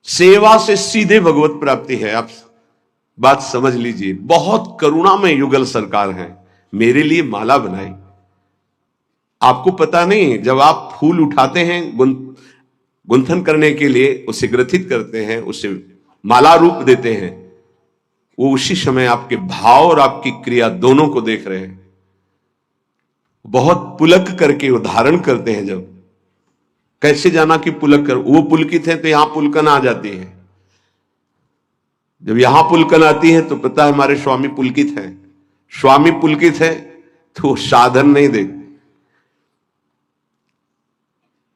सेवा से सीधे भगवत प्राप्ति है। आप बात समझ लीजिए। बहुत करुणा में युगल सरकार है, मेरे लिए माला बनाई। आपको पता नहीं, जब आप फूल उठाते हैं गुंथन करने के लिए, उसे ग्रथित करते हैं, उसे माला रूप देते हैं, वो उसी समय आपके भाव और आपकी क्रिया दोनों को देख रहे हैं। बहुत पुलक करके वो धारण करते हैं। जब कैसे जाना कि पुलक कर, वो पुलकित है तो यहां पुलकन आ जाती है। जब यहां पुलकन आती है तो पता है हमारे स्वामी पुलकित है। स्वामी पुलकित है तो साधन नहीं देखते।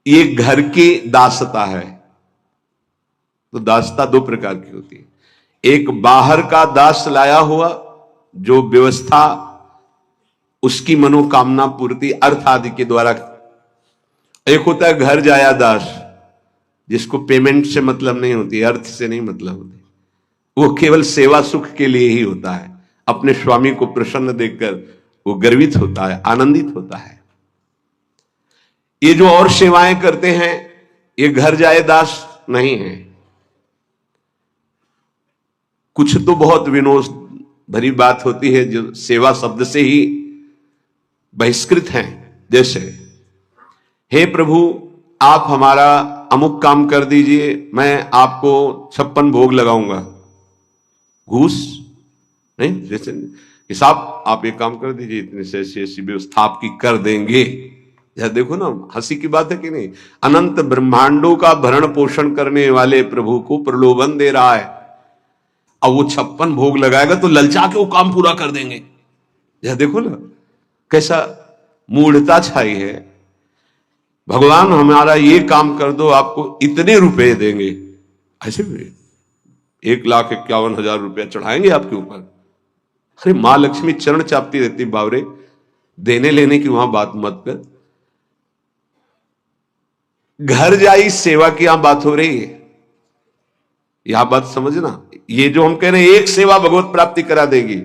ये घर की दासता है। तो दासता दो प्रकार की होती है। एक बाहर का दास लाया हुआ, जो व्यवस्था उसकी मनोकामना पूर्ति अर्थ आदि के द्वारा। एक होता है घर जाया दास, जिसको पेमेंट से मतलब नहीं होती, अर्थ से नहीं मतलब होती, वो केवल सेवा सुख के लिए ही होता है। अपने स्वामी को प्रसन्न देखकर वो गर्वित होता है, आनंदित होता है। ये जो और सेवाएं करते हैं, ये घर जाए दास नहीं है। कुछ तो बहुत विनोद भरी बात होती है जो सेवा शब्द से ही बहिष्कृत हैं। जैसे, हे प्रभु आप हमारा अमुक काम कर दीजिए, मैं आपको 56 भोग लगाऊंगा। घूस नहीं, जैसे कि साहब आप एक काम कर दीजिए, इतने से ऐसी व्यवस्था आपकी कर देंगे। यह देखो ना, हंसी की बात है कि नहीं। अनंत ब्रह्मांडों का भरण पोषण करने वाले प्रभु को प्रलोभन दे रहा है। अब वो 56 भोग लगाएगा तो ललचा के वो काम पूरा कर देंगे। यह देखो ना कैसा मूढ़ता छाई है। भगवान हमारा ये काम कर दो, आपको इतने रुपए देंगे। ऐसे 1,51,000 रुपया चढ़ाएंगे आपके ऊपर। अरे मां लक्ष्मी चरण चापती रहती, बावरे देने लेने की वहां बात मत कर। घर जाई सेवा की यहां बात हो रही है। यह बात समझना। ये जो हम कह रहे हैं एक सेवा भगवत प्राप्ति करा देगी,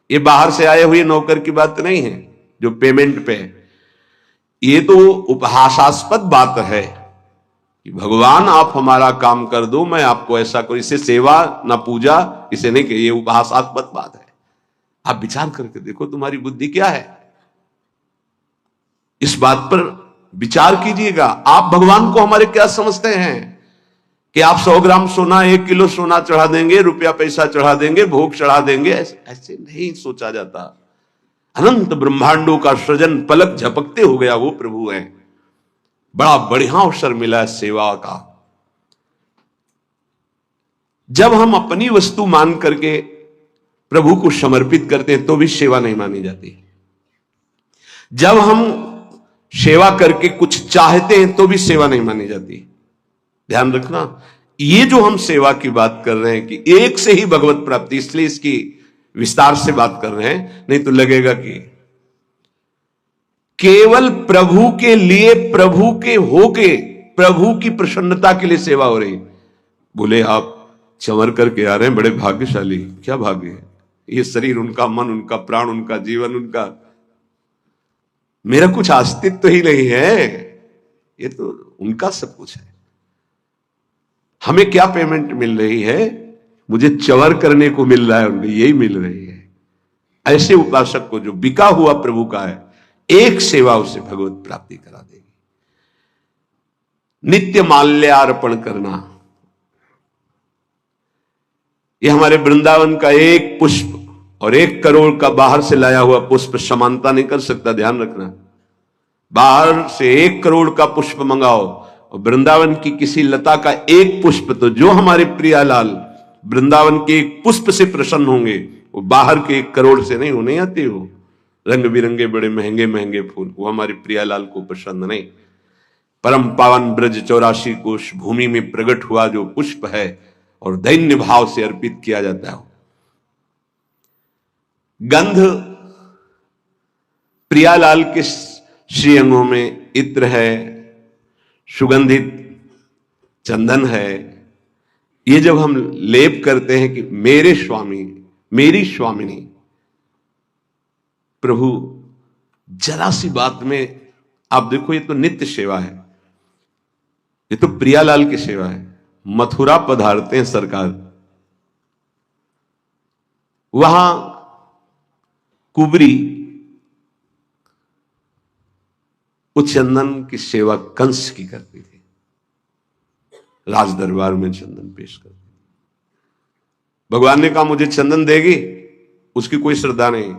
ये बाहर से आए हुए नौकर की बात नहीं है जो पेमेंट पे है। ये तो उपहासास्पद बात है कि भगवान आप हमारा काम कर दो, मैं आपको ऐसा करूं। इसे सेवा ना पूजा, इसे नहीं कहिए, उपहासास्पद बात है। आप विचार करके देखो तुम्हारी बुद्धि क्या है। इस बात पर विचार कीजिएगा। आप भगवान को हमारे क्या समझते हैं कि आप 100 ग्राम सोना, 1 किलो सोना चढ़ा देंगे, रुपया पैसा चढ़ा देंगे, भोग चढ़ा देंगे। ऐसे नहीं सोचा जाता। अनंत ब्रह्मांडों का सृजन पलक झपकते हो गया वो प्रभु है। बड़ा बढ़िया अवसर मिला है सेवा का। जब हम अपनी वस्तु मान करके प्रभु को समर्पित करते हैं तो भी सेवा नहीं मानी जाती। जब हम सेवा करके कुछ चाहते हैं तो भी सेवा नहीं मानी जाती। ध्यान रखना, ये जो हम सेवा की बात कर रहे हैं कि एक से ही भगवत प्राप्ति, इसलिए इसकी विस्तार से बात कर रहे हैं। नहीं तो लगेगा कि केवल प्रभु के लिए, प्रभु के होके, प्रभु की प्रसन्नता के लिए सेवा हो रही। बोले आप चंवर करके आ रहे हैं, बड़े भाग्यशाली। क्या भाग्य है? ये शरीर उनका, मन उनका, प्राण उनका, जीवन उनका, मेरा कुछ अस्तित्व तो ही नहीं है। ये तो उनका सब कुछ है। हमें क्या पेमेंट मिल रही है? मुझे चंवर करने को मिल रहा है, उनको यही मिल रही है। ऐसे उपासक को जो बिका हुआ प्रभु का है, एक सेवा उसे भगवत प्राप्ति करा देगी। नित्य माल्यार्पण करना, यह हमारे वृंदावन का एक पुष्प और 1 करोड़ का बाहर से लाया हुआ पुष्प समानता नहीं कर सकता। ध्यान रखना, बाहर से 1 करोड़ का पुष्प मंगाओ और वृंदावन की किसी लता का एक पुष्प, तो जो हमारे प्रियालाल वृंदावन के एक पुष्प से प्रसन्न होंगे, वो बाहर के 1 करोड़ से नहीं होने आते। हो रंग बिरंगे बड़े महंगे महंगे फूल, वो हमारे प्रियालाल को पसंद नहीं। परम पावन ब्रज 84 कोश भूमि में प्रकट हुआ जो पुष्प है और दैन्य भाव से अर्पित किया जाता है। गंध प्रियालाल के श्रीअंगों में इत्र है, सुगंधित चंदन है। ये जब हम लेप करते हैं कि मेरे स्वामी, मेरी स्वामिनी, प्रभु जरा सी बात में आप देखो, ये तो नित्य सेवा है, ये तो प्रियालाल की सेवा है। मथुरा पधारते हैं सरकार। वहां कुबरी उस चंदन की सेवा कंस की करती थी, राज दरबार में चंदन पेश करती। भगवान ने कहा मुझे चंदन देगी, उसकी कोई श्रद्धा नहीं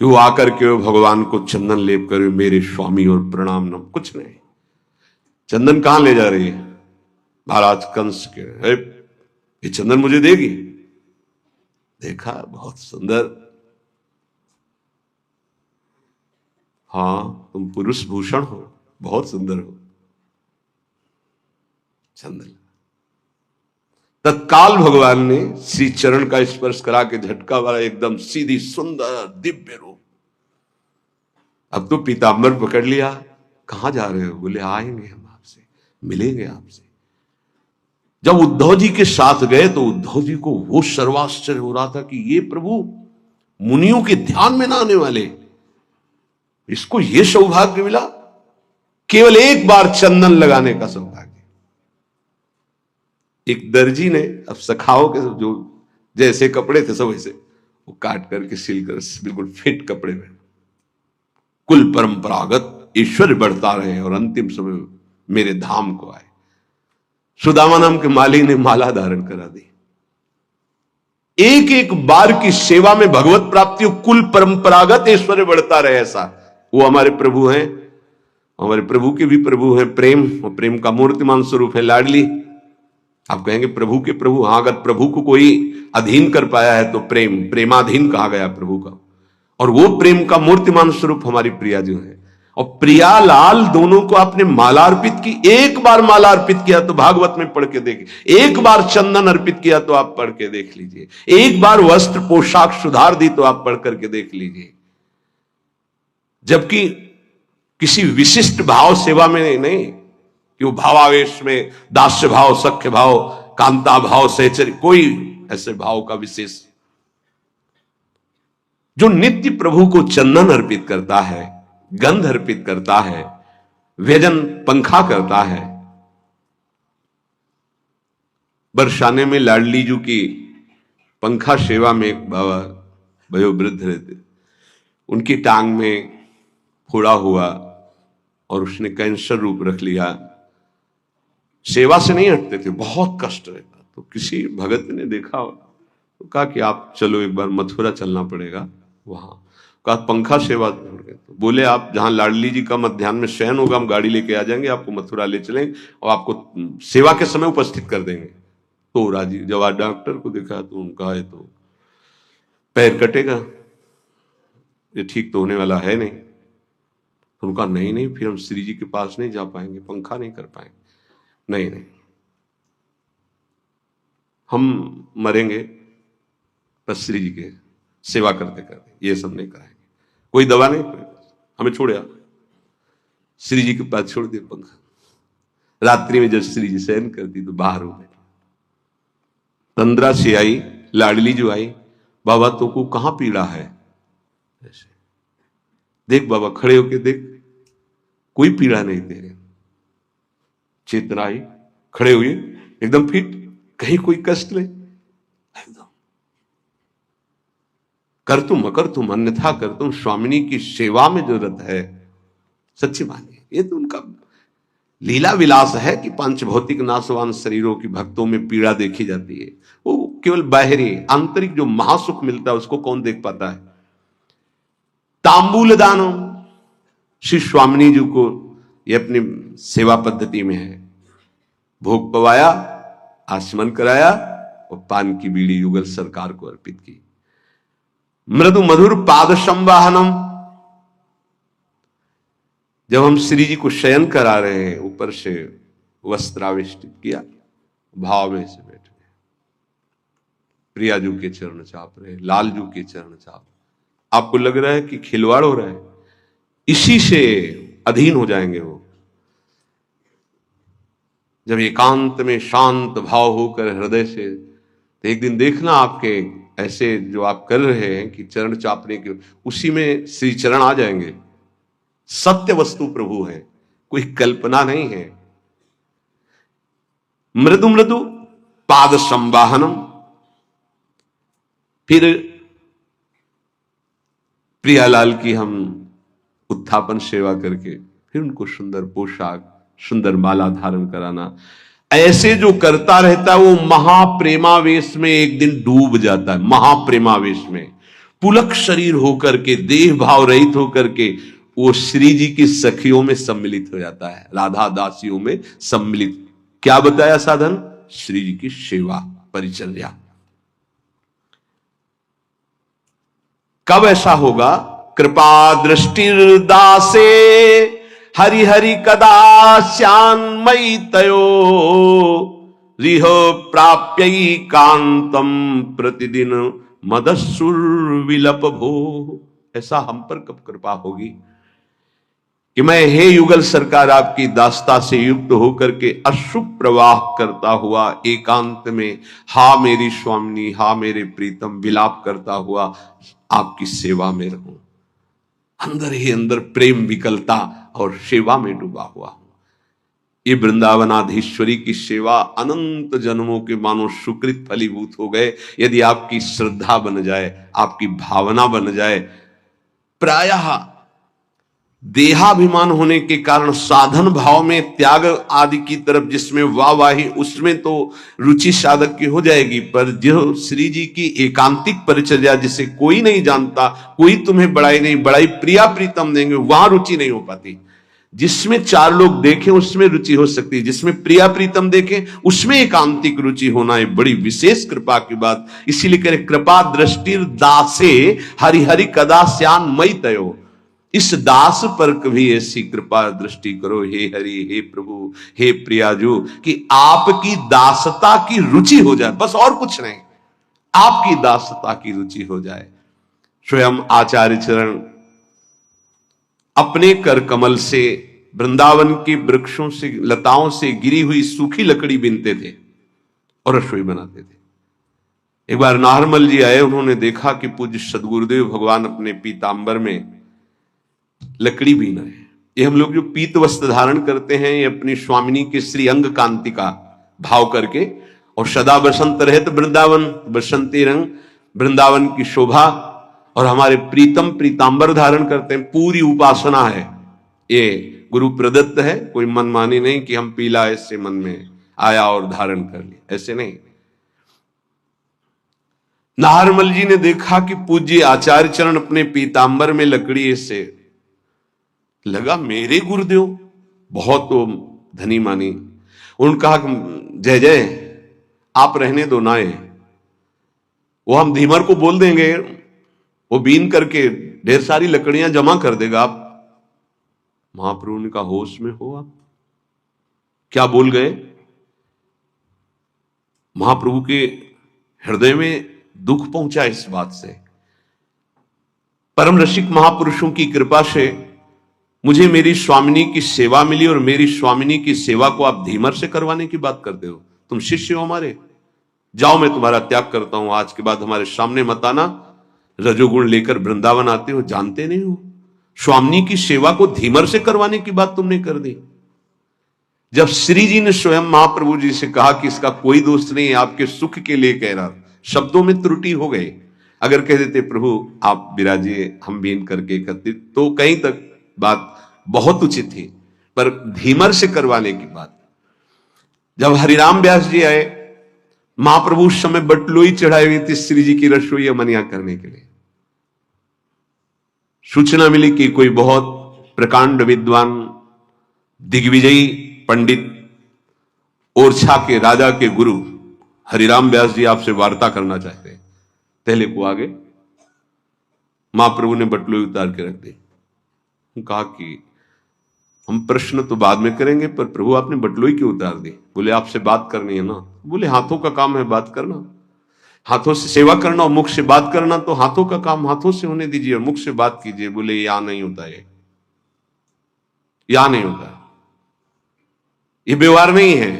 कि वो आकर के भगवान को चंदन लेप करे मेरे स्वामी और प्रणाम न, कुछ नहीं। चंदन कहां ले जा रही है? महाराज कंस के। ये चंदन मुझे देगी? देखा, बहुत सुंदर। हाँ, तुम पुरुष भूषण हो, बहुत सुंदर हो। चंदन तत्काल भगवान ने श्री चरण का स्पर्श करा के झटका वाला एकदम सीधी सुंदर दिव्य रूप। अब तो पीताम्बर पकड़ लिया। कहां जा रहे हो? बोले आएंगे हम आपसे, मिलेंगे आपसे। जब उद्धव जी के साथ गए तो उद्धव जी को वो सर्वाश्चर्य हो रहा था कि ये प्रभु मुनियों के ध्यान में ना आने वाले, इसको ये सौभाग्य मिला, केवल एक बार चंदन लगाने का सौभाग्य। एक दर्जी ने अब सखाओं के जो जैसे कपड़े थे सब वैसे वो काट करके सिलकर बिल्कुल फिट कपड़े में, कुल परंपरागत ईश्वर बढ़ता रहे और अंतिम समय मेरे धाम को आए। सुदामा नाम के माली ने माला धारण करा दी। एक एक बार की सेवा में भगवत प्राप्ति, कुल परंपरागत ऐश्वर्य बढ़ता रहे, ऐसा वो हमारे प्रभु हैं। हमारे प्रभु के भी प्रभु हैं प्रेम, और प्रेम का मूर्तिमान स्वरूप है लाडली। आप कहेंगे प्रभु के प्रभु, हां, अगर प्रभु को कोई अधीन कर पाया है तो प्रेम, प्रेमाधीन कहा गया प्रभु का, और वो प्रेम का मूर्तिमान स्वरूप हमारी प्रिया जो है। और प्रिया लाल दोनों को आपने माला अर्पित की। एक बार माला अर्पित किया तो भागवत में पढ़ के देखिए, एक बार चंदन अर्पित किया तो आप पढ़ के देख लीजिए, एक बार वस्त्र पोशाक सुधार दी तो आप पढ़ करके देख लीजिए। जबकि किसी विशिष्ट भाव सेवा में नहीं कि वो भावावेश में दास्य भाव, सख्य भाव, कांता भाव, सहचर्य, कोई ऐसे भाव का विशेष। जो नित्य प्रभु को चंदन अर्पित करता है, गंध अर्पित करता है, व्यजन पंखा करता है। बरसाने में लाडली जी की पंखा सेवा में एक बाबा वयोवृद्ध रहते, उनकी टांग में फोड़ा हुआ और उसने कैंसर रूप रख लिया। सेवा से नहीं हटते थे, बहुत कष्ट रहता। तो किसी भगत ने देखा तो कहा कि आप चलो एक बार मथुरा चलना पड़ेगा। वहां कहा पंखा सेवा छोड़ गए। तो बोले आप जहां लाडली जी का मध्याह्न में शयन होगा हम गाड़ी लेके आ जाएंगे, आपको मथुरा ले चलेंगे और आपको सेवा के समय उपस्थित कर देंगे। तो राजी। जब आज डॉक्टर को देखा तो उनका है तो पैर कटेगा, ये ठीक तो होने वाला है नहीं। तो उनका नहीं नहीं, फिर हम श्री जी के पास नहीं जा पाएंगे, पंखा नहीं कर पाएंगे। नहीं नहीं, हम मरेंगे बस श्री जी के सेवा करते करते, ये सब नहीं कराएंगे, कोई दवा नहीं, हमें छोड़े। श्री जी के पास छोड़ दिया पंखा। रात्रि में जब श्री जी शयन करती तो बाहर हो गए। तंद्रा से आई, लाडली जो आई, बाबा तो को कहां पीड़ा है? ऐसे देख बाबा, खड़े होके देख, कोई पीड़ा नहीं तेरे। चेतना आई, खड़े हुए एकदम फिट, कहीं कोई कष्ट ले, कर तुम अकर तुम अन्यथा कर तुम, स्वामिनी की सेवा में जरूरत है। सच्ची मानिए, ये तो उनका लीला विलास है कि पंच भौतिक नाशवान शरीरों की भक्तों में पीड़ा देखी जाती है। वो केवल बाहरी, आंतरिक जो महासुख मिलता है उसको कौन देख पाता है? तांबूल दानो, श्री स्वामिनी जी को ये अपनी सेवा पद्धति में है। भोग पवाया, आचमन कराया और पान की बीड़ी युगल सरकार को अर्पित की। मृदु मधुर पाद संवाहनम, जब हम श्री जी को शयन करा रहे हैं, ऊपर से वस्त्रावेष्टित किया, भाव में से बैठ गए। प्रिया जू के चरण चाप रहे, लाल जू के चरण चाप। आपको लग रहा है कि खिलवाड़ हो रहा है, इसी से अधीन हो जाएंगे वो। जब एकांत में शांत भाव होकर हृदय से, तो एक दिन देखना आपके ऐसे जो आप कर रहे हैं कि चरण चापने के, उसी में श्री चरण आ जाएंगे। सत्य वस्तु प्रभु है, कोई कल्पना नहीं है। मृदु मृदु पाद संवाहनम। फिर प्रियालाल की हम उत्थापन सेवा करके फिर उनको सुंदर पोशाक, सुंदर माला धारण कराना। ऐसे जो करता रहता है वो महाप्रेमावेश में एक दिन डूब जाता है। महाप्रेमावेश में पुलक शरीर होकर के, देह भाव रहित होकर के वो श्री जी की सखियों में सम्मिलित हो जाता है, राधा दासियों में सम्मिलित। क्या बताया साधन? श्री जी की सेवा, परिचर्या। कब ऐसा होगा? कृपा दृष्टिर्दासे हरि हरि कदा श्यान्मयी तयो रिह प्राप्य कांतम प्रतिदिन मदस्सुर विलप भो। ऐसा हम पर कब कृपा होगी कि मैं हे युगल सरकार आपकी दास्ता से युक्त होकर के अश्रु प्रवाह करता हुआ एकांत में हा मेरी स्वामिनी, हा मेरे प्रीतम विलाप करता हुआ आपकी सेवा में रहूं। अंदर ही अंदर प्रेम विकलता और सेवा में डूबा हुआ हूं। ये वृंदावनाधीश्वरी की सेवा अनंत जन्मों के मानो सुकृत फलीभूत हो गए यदि आपकी श्रद्धा बन जाए, आपकी भावना बन जाए। प्रायः देहाभिमान होने के कारण साधन भाव में त्याग आदि की तरफ जिसमें वाहवाही, उसमें तो रुचि साधक की हो जाएगी, पर जो श्री जी की एकांतिक परिचर्या जिसे कोई नहीं जानता, कोई तुम्हें बड़ाई नहीं, बड़ाई प्रिया प्रीतम देंगे, वहां रुचि नहीं हो पाती। जिसमें चार लोग देखें उसमें रुचि हो सकती है, जिसमें प्रिया प्रीतम देखें उसमें एकांतिक रुचि होना है बड़ी विशेष कृपा की बात। इसीलिए कह रहे कृपा दृष्टि दासे हरि हरि कदा श्यान मई तयो। इस दास पर कभी ऐसी कृपा दृष्टि करो हे हरि, हे प्रभु, हे प्रियाजू, कि आपकी दासता की रुचि हो जाए, बस और कुछ नहीं, आपकी दासता की रुचि हो जाए। स्वयं आचार्य चरण अपने कर कमल से वृंदावन के वृक्षों से, लताओं से गिरी हुई सूखी लकड़ी बीनते थे और रसोई बनाते थे। एक बार नाहरमल जी आए, उन्होंने देखा कि पूज्य सदगुरुदेव भगवान अपने पीतांबर में लकड़ी बीन रहे हैं। ये हम लोग जो पीत वस्त्र धारण करते हैं, ये अपनी स्वामिनी के श्री अंग कांति का भाव करके, और सदा बसंत रहे तो वृंदावन, बसंती रंग वृंदावन की शोभा, और हमारे प्रीतम पीतांबर धारण करते हैं। पूरी उपासना है, ये गुरु प्रदत्त है, कोई मनमानी नहीं कि हम पीला ऐसे मन में आया और धारण कर लिया, ऐसे नहीं। नाहरमल जी ने देखा कि पूज्य आचार्य चरण अपने पीतांबर में लकड़ी ऐसे, लगा मेरे गुरुदेव बहुत तो धनी मानी। उन्होंने कहा जय जय आप रहने दो ना, वो हम धीमर को बोल देंगे, वो बीन करके ढेर सारी लकड़ियां जमा कर देगा। आप महाप्रभु ने कहा होश में हो आप, क्या बोल गए? महाप्रभु के हृदय में दुख पहुंचा इस बात से। परम रसिक महापुरुषों की कृपा से मुझे मेरी स्वामिनी की सेवा मिली, और मेरी स्वामिनी की सेवा को आप धीमर से करवाने की बात करते हो। तुम शिष्य हो हमारे, जाओ मैं तुम्हारा त्याग करता हूं, आज के बाद हमारे सामने मत आना। रजोगुण लेकर वृंदावन आते हो, जानते नहीं हो। स्वामिनी की सेवा को धीमर से करवाने की बात तुमने कर दी। जब श्री जी ने स्वयं महाप्रभु जी से कहा कि इसका कोई दोष नहीं, आपके सुख के लिए कह रहा, शब्दों में त्रुटि हो गई। अगर कह देते प्रभु आप विराजिए, हम बीन करके एकत्रित, तो कहीं तक बात बहुत उचित थी, पर धीमर से करवाने की बात। जब हरिराम व्यास जी आए, महाप्रभु उस समय बटलोई चढ़ाई हुई थी श्री जी की रसोई मनिया करने के लिए। सूचना मिली कि कोई बहुत प्रकांड विद्वान दिग्विजयी पंडित ओरछा के राजा के गुरु हरिराम व्यास जी आपसे वार्ता करना चाहते हैं। पहले को आगे महाप्रभु ने बटलोई उतार के रख दी। कहा कि हम प्रश्न तो बाद में करेंगे, पर प्रभु आपने बटलोई क्यों उतार दी? बोले आपसे बात करनी है ना। बोले हाथों का काम है बात करना, हाथों से सेवा करना और मुख से बात करना, तो हाथों का काम हाथों से होने दीजिए और मुख से बात कीजिए। बोले यहां नहीं होता है, यहां नहीं होता, ये व्यवहार नहीं है,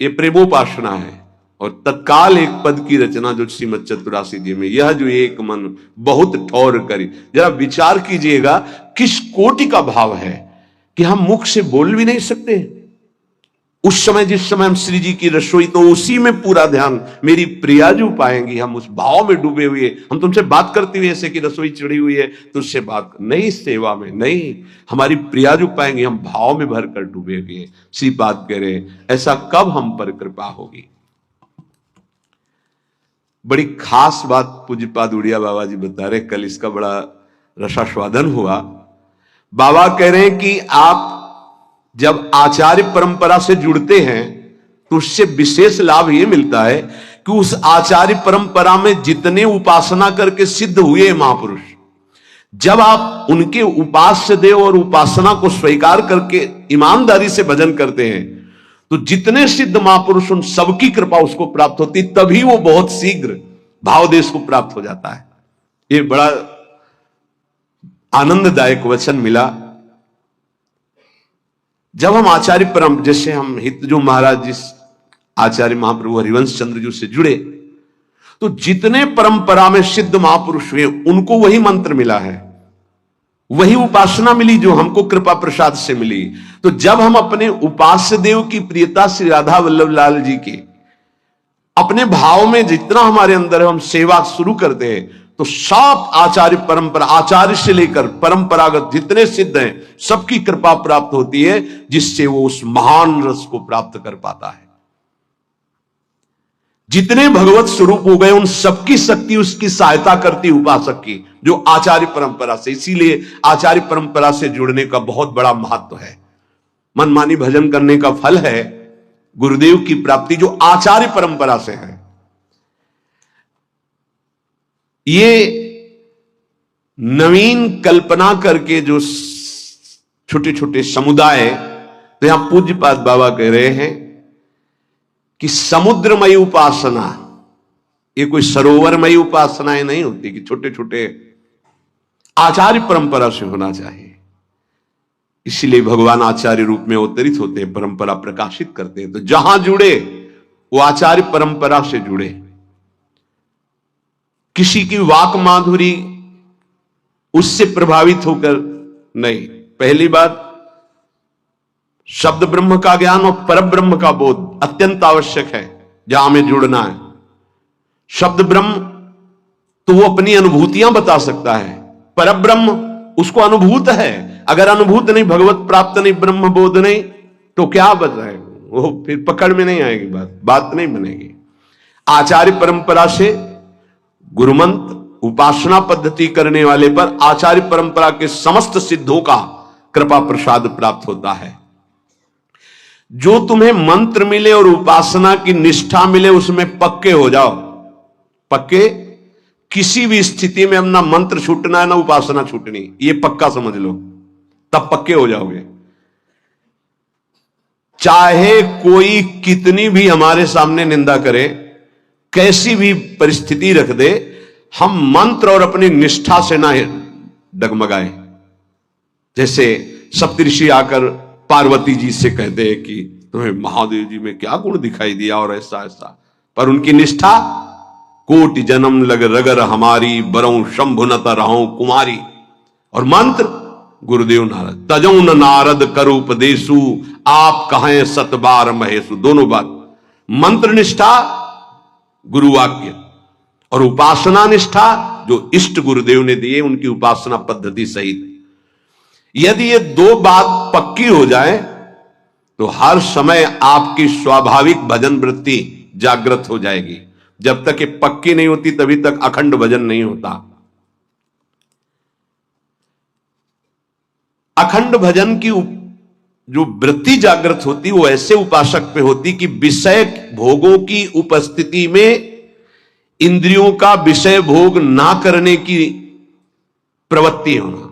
ये प्रेमोपासना है। और तत्काल एक पद की रचना जो श्रीमद चतुरासी जी में, यह जो एक मन बहुत ठौर करी। जरा विचार कीजिएगा किस कोटि का भाव है कि हम मुख से बोल भी नहीं सकते, उस समय जिस समय हम श्री जी की रसोई, तो उसी में पूरा ध्यान मेरी प्रियाजू पाएंगी। हम उस भाव में डूबे हुए, हम तुमसे बात करते हुए ऐसे कि रसोई चढ़ी हुई है तुझसे बात नहीं, सेवा में नहीं, हमारी प्रियाजू पाएंगे, हम भाव में भर कर डूबे हुए। श्री बात कह रहे ऐसा कब हम पर कृपा होगी। बड़ी खास बात पूज्यपाद उड़िया बाबा जी बता रहे, कल इसका बड़ा रसास्वादन हुआ। बाबा कह रहे हैं कि आप जब आचार्य परंपरा से जुड़ते हैं तो उससे विशेष लाभ यह मिलता है कि उस आचार्य परंपरा में जितने उपासना करके सिद्ध हुए महापुरुष, जब आप उनके उपास्य देव और उपासना को स्वीकार करके ईमानदारी से भजन करते हैं, तो जितने सिद्ध महापुरुष उन सबकी कृपा उसको प्राप्त होती, तभी वो बहुत शीघ्र भाव देश को प्राप्त हो जाता है। ये बड़ा आनंददायक वचन मिला। जब हम आचार्य परम, जैसे हम हित जो महाराज जिस आचार्य महाप्रभु हरिवंश चंद्र जी से जुड़े, तो जितने परंपरा में सिद्ध महापुरुष हुए उनको वही मंत्र मिला है, वही उपासना मिली जो हमको कृपा प्रसाद से मिली। तो जब हम अपने उपास्य देव की प्रियता श्री राधा वल्लभ लाल जी के अपने भाव में जितना हमारे अंदर हम सेवा शुरू करते हैं, तो सब आचार्य परंपरा, आचार्य से लेकर परंपरागत जितने सिद्ध हैं सबकी कृपा प्राप्त होती है, जिससे वो उस महान रस को प्राप्त कर पाता है। जितने भगवत स्वरूप हो गए उन सबकी शक्ति उसकी सहायता करती उपासक की, जो आचार्य परंपरा से। इसीलिए आचार्य परंपरा से जुड़ने का बहुत बड़ा महत्व है। मनमानी भजन करने का फल है गुरुदेव की प्राप्ति, जो आचार्य परंपरा से है। ये नवीन कल्पना करके जो छोटे छोटे समुदाय, तो यहां पूज्यपाद बाबा कह रहे हैं कि समुद्रमयी उपासना, ये कोई सरोवरमयी उपासनाएं नहीं होती कि छोटे छोटे, आचार्य परंपरा से होना चाहिए। इसलिए भगवान आचार्य रूप में अवतरित होते हैं, परंपरा प्रकाशित करते हैं। तो जहां जुड़े वो आचार्य परंपरा से जुड़े। किसी की वाक माधुरी उससे प्रभावित होकर नहीं। पहली बात, शब्द ब्रह्म का ज्ञान और पर ब्रह्म का बोध अत्यंत आवश्यक है जहां हमें जुड़ना है। शब्द ब्रह्म तो वो अपनी अनुभूतियां बता सकता है, पर ब्रह्म उसको अनुभूत है। अगर अनुभूत नहीं, भगवत प्राप्त नहीं, ब्रह्म बोध नहीं, तो क्या बताए वो, फिर पकड़ में नहीं आएगी, बात नहीं बनेगी। आचार्य परंपरा से गुरुमंत्र उपासना पद्धति करने वाले पर आचार्य परंपरा के समस्त सिद्धों का कृपा प्रसाद प्राप्त होता है। जो तुम्हें मंत्र मिले और उपासना की निष्ठा मिले उसमें पक्के हो जाओ। पक्के, किसी भी स्थिति में अपना मंत्र छूटना है ना उपासना छूटनी, ये पक्का समझ लो, तब पक्के हो जाओगे। चाहे कोई कितनी भी हमारे सामने निंदा करे, कैसी भी परिस्थिति रख दे, हम मंत्र और अपनी निष्ठा से ना डगमगाए। जैसे सप्तऋषि आकर पार्वती जी से कहते हैं कि तुम्हें महादेव जी में क्या गुण दिखाई दिया और ऐसा ऐसा, पर उनकी निष्ठा, कोटि जन्म लग रगर हमारी, बरऊं शंभु न तरहूं कुमारी। और मंत्र गुरुदेव नारद, तजौ न नारद करो उपदेशु, आप कहें सतबार महेशु। दोनों बात, मंत्र निष्ठा गुरु वाक्य और उपासना निष्ठा जो इष्ट गुरुदेव ने दिए उनकी उपासना पद्धति सहित। यदि ये दो बात पक्की हो जाए तो हर समय आपकी स्वाभाविक भजन वृत्ति जागृत हो जाएगी। जब तक ये पक्की नहीं होती तभी तक अखंड भजन नहीं होता। अखंड भजन की जो वृत्ति जागृत होती वो ऐसे उपासक पे होती कि विषय भोगों की उपस्थिति में इंद्रियों का विषय भोग ना करने की प्रवृत्ति होना,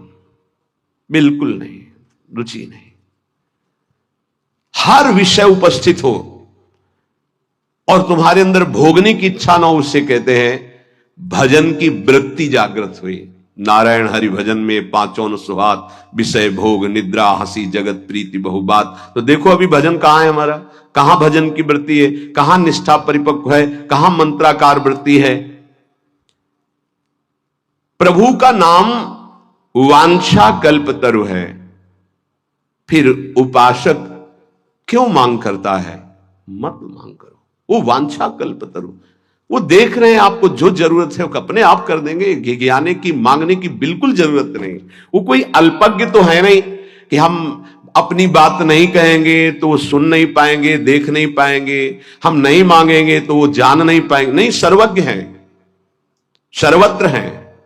बिल्कुल नहीं, रुचि नहीं। हर विषय उपस्थित हो और तुम्हारे अंदर भोगने की इच्छा ना, उससे कहते हैं भजन की वृत्ति जागृत हुई। नारायण हरि भजन में पांचों न सुहात, विषय भोग निद्रा हंसी जगत प्रीति बहुबात। तो देखो अभी भजन कहां है हमारा, कहां भजन की वृत्ति है, कहां निष्ठा परिपक्व है, कहां मंत्राकार वृत्ति है। प्रभु का नाम वांछा कल्पतरु है। फिर उपासक क्यों मांग करता है? मत मांग करो, वो वांछा कल्पतरु, वो देख रहे हैं आपको जो जरूरत है वो अपने आप कर देंगे। गिज्ञाने की मांगने की बिल्कुल जरूरत नहीं। वो कोई अल्पज्ञ तो है नहीं कि हम अपनी बात नहीं कहेंगे तो वो सुन नहीं पाएंगे, देख नहीं पाएंगे, हम नहीं मांगेंगे तो वो जान नहीं पाएंगे। नहीं, सर्वज्ञ हैं, सर्वत्र हैं,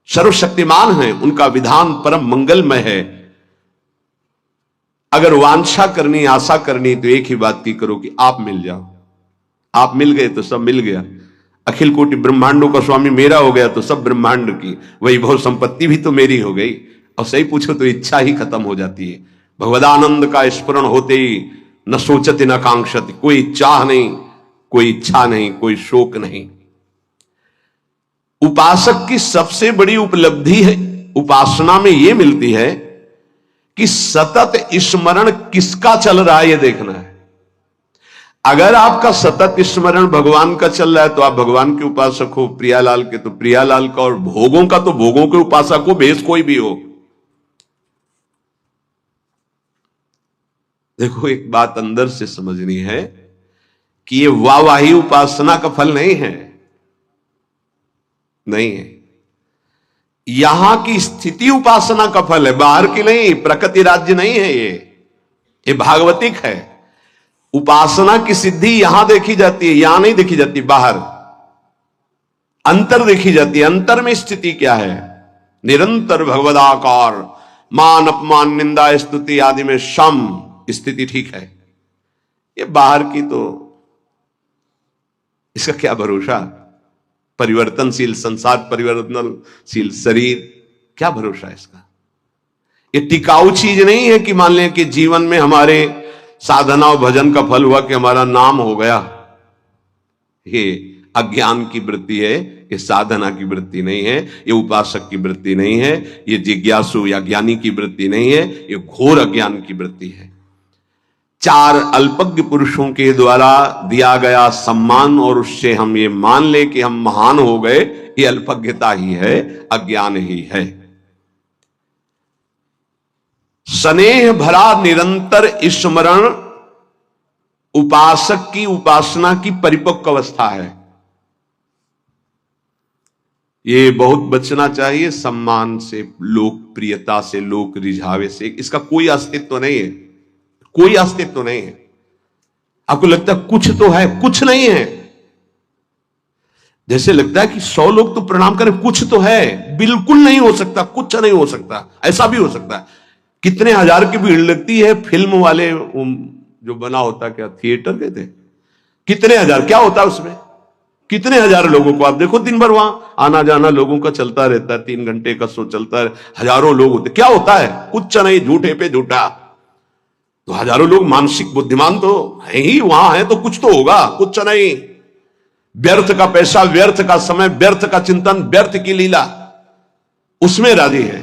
सर्वशक्तिमान हैं, उनका विधान परम मंगलमय है। अगर वांछा करनी, आशा करनी, तो एक ही बात की करो कि आप मिल जाओ। आप मिल गए तो सब मिल गया। अखिल कोटि ब्रह्मांडों का स्वामी मेरा हो गया तो सब ब्रह्मांड की वैभव संपत्ति भी तो मेरी हो गई। और सही पूछो तो इच्छा ही खत्म हो जाती है। भगवदानंद का स्मरण होते ही न सोचते न कांक्षति, कोई चाह नहीं, कोई इच्छा नहीं, कोई शोक नहीं। उपासक की सबसे बड़ी उपलब्धि है उपासना में यह मिलती है कि सतत स्मरण किसका चल रहा है यह देखना है। अगर आपका सतत स्मरण भगवान का चल रहा है तो आप भगवान के उपासक हो, प्रियालाल के तो प्रियालाल का, और भोगों का तो भोगों के उपासक हो, भेष कोई भी हो। देखो, एक बात अंदर से समझनी है कि ये वाहवाही उपासना का फल नहीं है, नहीं है। यहां की स्थिति उपासना का फल है, बाहर की नहीं, प्रकृति राज्य नहीं है। ये भागवतिक है। उपासना की सिद्धि यहां देखी जाती है, यहां नहीं देखी जाती, बाहर अंतर देखी जाती है। अंतर में स्थिति क्या है? निरंतर भगवदाकार, मान अपमान निंदा स्तुति आदि में सम स्थिति ठीक है। ये बाहर की तो इसका क्या भरोसा? परिवर्तनशील संसार, परिवर्तनशील शरीर, क्या भरोसा है इसका? ये टिकाऊ चीज नहीं है कि मान लें कि जीवन में हमारे साधना और भजन का फल हुआ कि हमारा नाम हो गया। ये अज्ञान की वृत्ति है, ये साधना की वृत्ति नहीं है, ये उपासक की वृत्ति नहीं है, ये जिज्ञासु या ज्ञानी की वृत्ति नहीं है, ये घोर अज्ञान की वृत्ति है। चार अल्पज्ञ पुरुषों के द्वारा दिया गया सम्मान और उससे हम ये मान ले कि हम महान हो गए, ये अल्पज्ञता ही है, अज्ञान ही है। स्नेह भरा निरंतर स्मरण उपासक की उपासना की परिपक्व अवस्था है। ये बहुत बचना चाहिए सम्मान से, लोकप्रियता से, लोक रिझावे से। इसका कोई अस्तित्व नहीं है, कोई अस्तित्व नहीं है। आपको लगता है कुछ तो है, कुछ नहीं है। जैसे लगता है कि 100 लोग तो प्रणाम करें, कुछ तो है, बिल्कुल नहीं हो सकता, कुछ नहीं हो सकता। ऐसा भी हो सकता है, कितने हजार की भीड़ लगती है। फिल्म वाले जो बना होता, क्या थिएटर कहते, कितने हजार, क्या होता है उसमें, कितने हजार लोगों को आप देखो, दिन भर वहां आना जाना लोगों का चलता रहता है, 3 घंटे का शो चलता है, हजारों लोग होते, क्या होता है? कुछ नहीं, झूठे पे झूठा। तो हजारों लोग मानसिक बुद्धिमान तो है ही, वहां है तो कुछ तो होगा, कुछ नहीं। व्यर्थ का पैसा, व्यर्थ का समय, व्यर्थ का चिंतन, व्यर्थ की लीला, उसमें राजी है।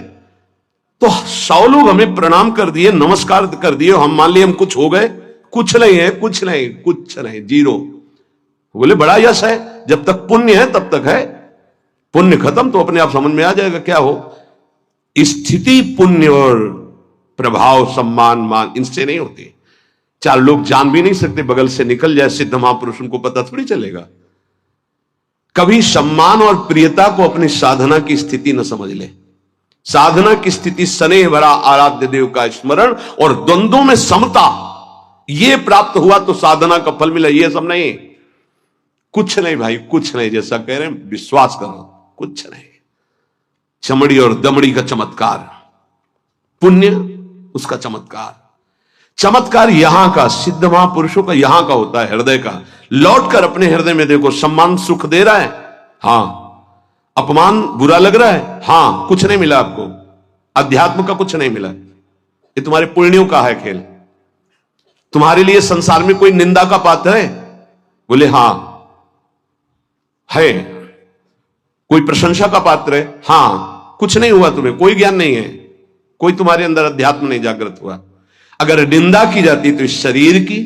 तो 100 लोग हमें प्रणाम कर दिए, नमस्कार कर दिए, हम मान लिए हम कुछ हो गए, कुछ नहीं है, कुछ नहीं, कुछ नहीं, जीरो। बोले बड़ा यश है, जब तक पुण्य है तब तक है, पुण्य खत्म तो अपने आप समझ में आ जाएगा क्या हो। स्थिति पुण्य और प्रभाव, सम्मान, मान, इनसे नहीं होती। 4 लोग जान भी नहीं सकते, बगल से निकल जाए सिद्ध महापुरुष, उनको पता थोड़ी चलेगा। कभी सम्मान और प्रियता को अपनी साधना की स्थिति न समझ ले। साधना की स्थिति स्नेह भरा आराध्य देव का स्मरण और द्वंद्वों में समता, यह प्राप्त हुआ तो साधना का फल मिला। यह सब नहीं, कुछ नहीं भाई, कुछ नहीं। जैसा कह रहे हैं विश्वास करो, कुछ नहीं। चमड़ी और दमड़ी का चमत्कार, पुण्य उसका चमत्कार। चमत्कार यहां का, सिद्ध महापुरुषों का यहां का होता है, हृदय का। लौट कर अपने हृदय में देखो, सम्मान सुख दे रहा है, हां। अपमान बुरा लग रहा है, हां। कुछ नहीं मिला आपको, अध्यात्म का कुछ नहीं मिला। ये तुम्हारे पुण्यों का है खेल। तुम्हारे लिए संसार में कोई निंदा का पात्र है? बोले हां है। कोई प्रशंसा का पात्र है? हां। कुछ नहीं हुआ तुम्हें, कोई ज्ञान नहीं है, कोई तुम्हारे अंदर अध्यात्म नहीं जागृत हुआ। अगर निंदा की जाती तो इस शरीर की,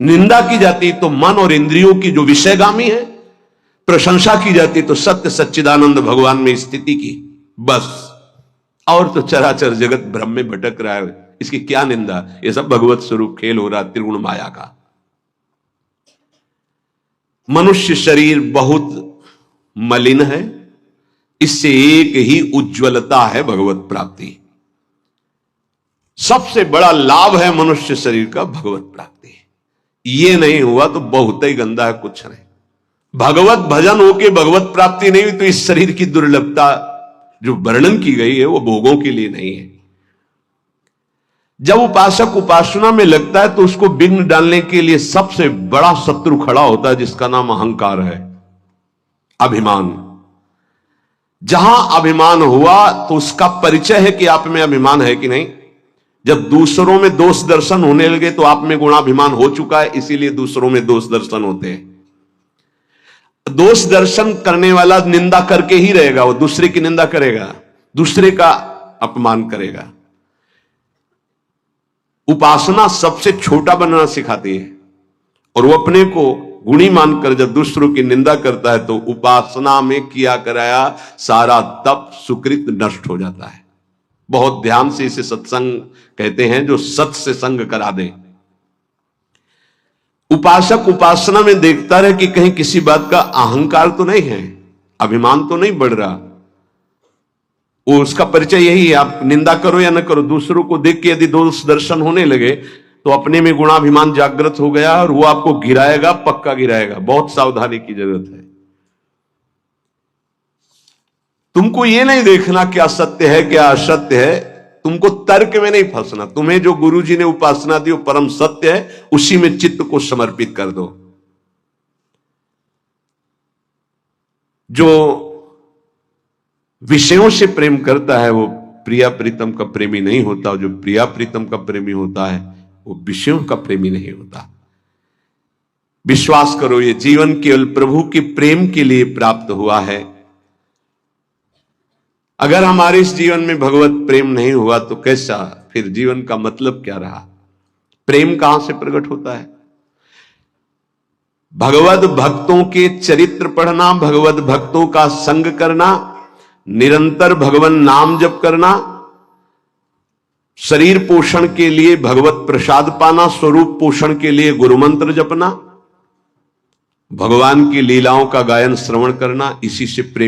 निंदा की जाती तो मन और इंद्रियों की जो विषयगामी है, प्रशंसा की जाती तो सत्य सच्चिदानंद भगवान में स्थिति की, बस। और तो चराचर जगत भ्रम में भटक रहा है, इसकी क्या निंदा? ये सब भगवत स्वरूप खेल हो रहा त्रिगुण माया का। मनुष्य शरीर बहुत मलिन है, इससे एक ही उज्ज्वलता है भगवत प्राप्ति। सबसे बड़ा लाभ है मनुष्य शरीर का भगवत प्राप्ति। ये नहीं हुआ तो बहुत ही गंदा है, कुछ नहीं। भगवत भजन होके भगवत प्राप्ति नहीं हुई तो इस शरीर की दुर्लभता जो वर्णन की गई है वो भोगों के लिए नहीं है। जब उपासक उपासना में लगता है तो उसको विघ्न डालने के लिए सबसे बड़ा शत्रु खड़ा होता है, जिसका नाम अहंकार है, अभिमान। जहां अभिमान हुआ तो उसका परिचय है कि आप में अभिमान है कि नहीं। जब दूसरों में दोष दर्शन होने लगे तो आप में गुणाभिमान हो चुका है, इसीलिए दूसरों में दोष दर्शन होते हैं। दोष दर्शन करने वाला निंदा करके ही रहेगा, वो दूसरे की निंदा करेगा, दूसरे का अपमान करेगा। उपासना सबसे छोटा बनना सिखाती है, और वो अपने को गुणी मानकर जब दूसरों की निंदा करता है तो उपासना में किया कराया सारा तप सुकृत नष्ट हो जाता है। बहुत ध्यान से इसे सत्संग कहते हैं, जो सत से संग करा दे। उपासक उपासना में देखता रहे कि कहीं किसी बात का अहंकार तो नहीं है, अभिमान तो नहीं बढ़ रहा। वो उसका परिचय यही है, आप निंदा करो या न करो, दूसरों को देख के यदि दोष दर्शन होने लगे तो अपने में गुणाभिमान जागृत हो गया और वो आपको गिराएगा, पक्का गिराएगा। बहुत सावधानी की जरूरत है। तुमको ये नहीं देखना क्या सत्य है क्या असत्य है, तुमको तर्क में नहीं फंसना। तुम्हें जो गुरु जी ने उपासना दी वो परम सत्य है, उसी में चित्त को समर्पित कर दो। जो विषयों से प्रेम करता है वो प्रिया प्रीतम का प्रेमी नहीं होता, जो प्रिया प्रीतम का प्रेमी होता है वो विषयों का प्रेमी नहीं होता। विश्वास करो, ये जीवन केवल प्रभु के प्रेम के लिए प्राप्त हुआ है। अगर हमारे इस जीवन में भगवत प्रेम नहीं हुआ तो कैसा, फिर जीवन का मतलब क्या रहा? प्रेम कहां से प्रकट होता है? भगवत भक्तों के चरित्र पढ़ना, भगवत भक्तों का संग करना, निरंतर भगवान नाम जप करना, शरीर पोषण के लिए भगवत प्रसाद पाना, स्वरूप पोषण के लिए गुरु मंत्र जपना, भगवान की लीलाओं का गायन श्रवण करना, इसी से प्रेम